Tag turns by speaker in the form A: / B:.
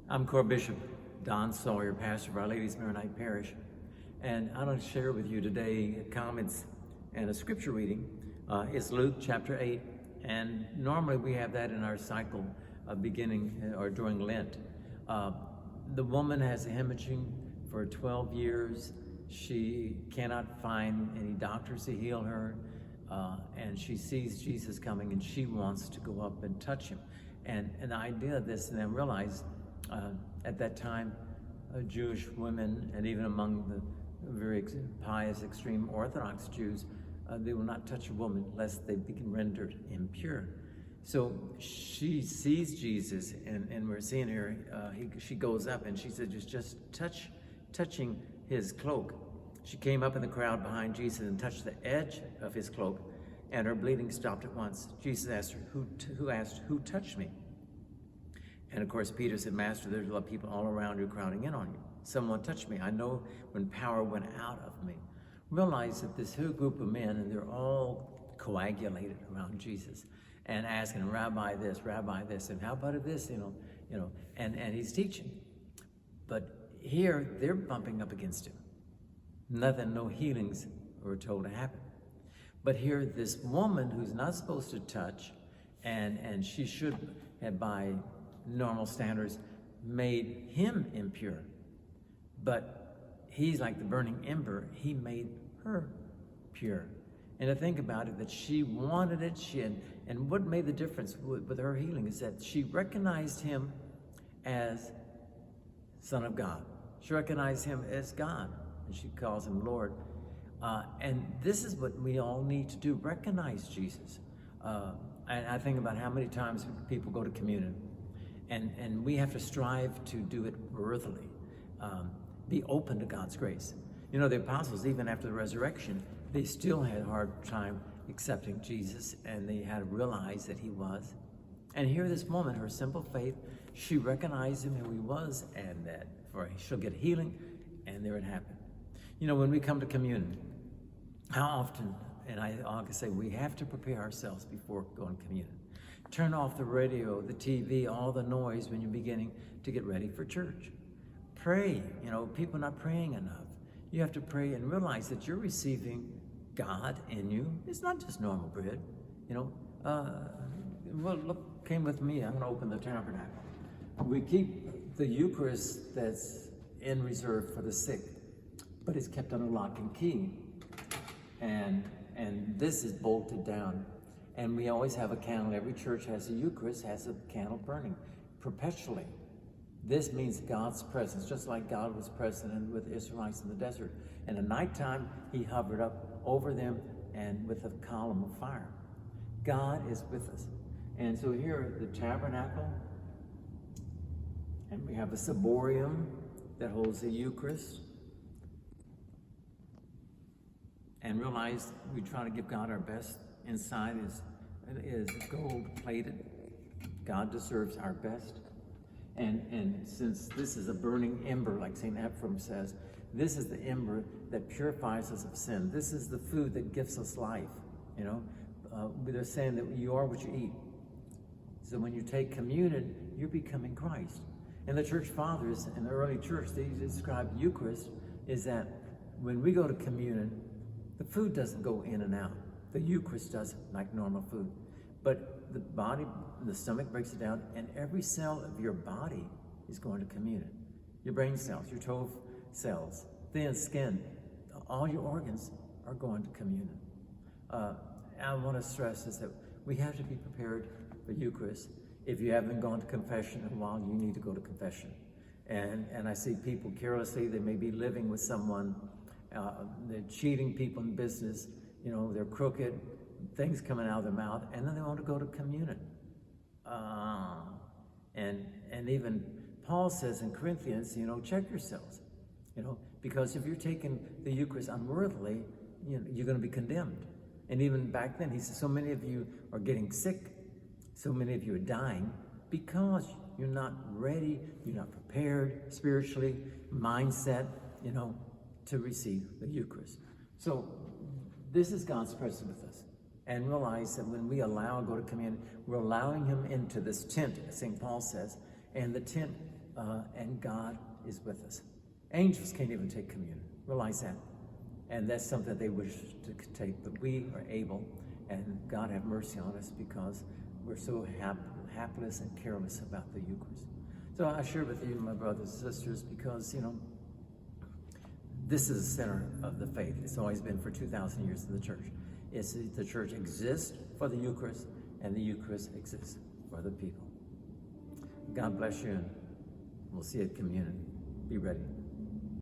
A: I'm Core Bishop Don Sawyer, pastor of Our Lady's Maronite Parish, and I want to share with you today comments and a scripture reading. It's Luke chapter 8, and normally we have that in our cycle of beginning or during Lent. The woman has hemorrhaging for 12 years. She cannot find any doctors to heal her, and she sees Jesus coming, and she wants to go up and touch him. And the idea of this, and then realize at that time, Jewish women, and even among the very pious, extreme Orthodox Jews, they will not touch a woman lest they be rendered impure. So she sees Jesus, and we're seeing her, she goes up and she said, just touching his cloak. She came up in the crowd behind Jesus and touched the edge of his cloak, and her bleeding stopped at once. Jesus asked her, who touched me? And of course, Peter said, Master, there's a lot of people all around you crowding in on you. Someone touched me. I know when power went out of me. Realize that this whole group of men, and they're all coagulated around Jesus and asking, Rabbi this, and how about this, and he's teaching. But here, they're bumping up against him. Nothing, no healings were told to happen. But here, this woman who's not supposed to touch, and she should have, by normal standards, made him impure. But he's like the burning ember. He made her pure. And to think about it, that she wanted it, and what made the difference with her healing is that she recognized him as Son of God. She recognized him as God, and she calls him Lord. And this is what we all need to do, recognize Jesus. And I think about how many times people go to communion, and we have to strive to do it worthily, be open to God's grace. You know, the apostles, even after the resurrection, they still had a hard time accepting Jesus, and they had to realize that he was. And here this woman, her simple faith, she recognized him who he was, and that for she'll get healing, and there it happened. You know, when we come to communion, how often, and I can say, we have to prepare ourselves before going to communion. Turn off the radio, the TV, all the noise when you're beginning to get ready for church. Pray. You know, people are not praying enough. You have to pray and realize that you're receiving God in you. It's not just normal bread. You know, well, look, came with me. I'm going to open the tabernacle. We keep the Eucharist that's in reserve for the sick, but it's kept under lock and key. And this is bolted down. And we always have a candle. Every church has a Eucharist, has a candle burning perpetually. This means God's presence, just like God was present with the Israelites in the desert. And at nighttime, he hovered up over them and with a column of fire. God is with us. And so here, the tabernacle, and we have a ciborium that holds the Eucharist. And realize we try to give God our best. Inside is gold plated. God deserves our best. And since this is a burning ember, like St. Ephrem says, this is the ember that purifies us of sin. This is the food that gives us life. You know, they're saying that you are what you eat. So when you take communion, you're becoming Christ. And the church fathers in the early church, they described Eucharist is that when we go to communion, the food doesn't go in and out. The Eucharist does it like normal food. But the body, the stomach breaks it down, and every cell of your body is going to communion. Your brain cells, your toe cells, thin skin, all your organs are going to communion. I want to stress is that we have to be prepared for Eucharist. If you haven't gone to confession in a while, you need to go to confession. And I see people carelessly, they may be living with someone, they're cheating people in business, you know, they're crooked, things coming out of their mouth, and then they want to go to communion. And even Paul says in Corinthians, you know, check yourselves, you know, because if you're taking the Eucharist unworthily, you know, you're going to be condemned. And even back then, he says, so many of you are getting sick, so many of you are dying because you're not ready, you're not prepared spiritually, mindset, you know, to receive the Eucharist. So this is God's presence with us. And realize that when we go to communion, we're allowing him into this tent, as St. Paul says, and the tent and God is with us. Angels can't even take communion. Realize that. And that's something they wish to take, but we are able, and God have mercy on us because we're so hapless and careless about the Eucharist. So I share with you, my brothers and sisters, because, this is the center of the faith. It's always been for 2,000 years in the church. The church exists for the Eucharist, and the Eucharist exists for the people. God bless you, and we'll see you at communion. Be ready.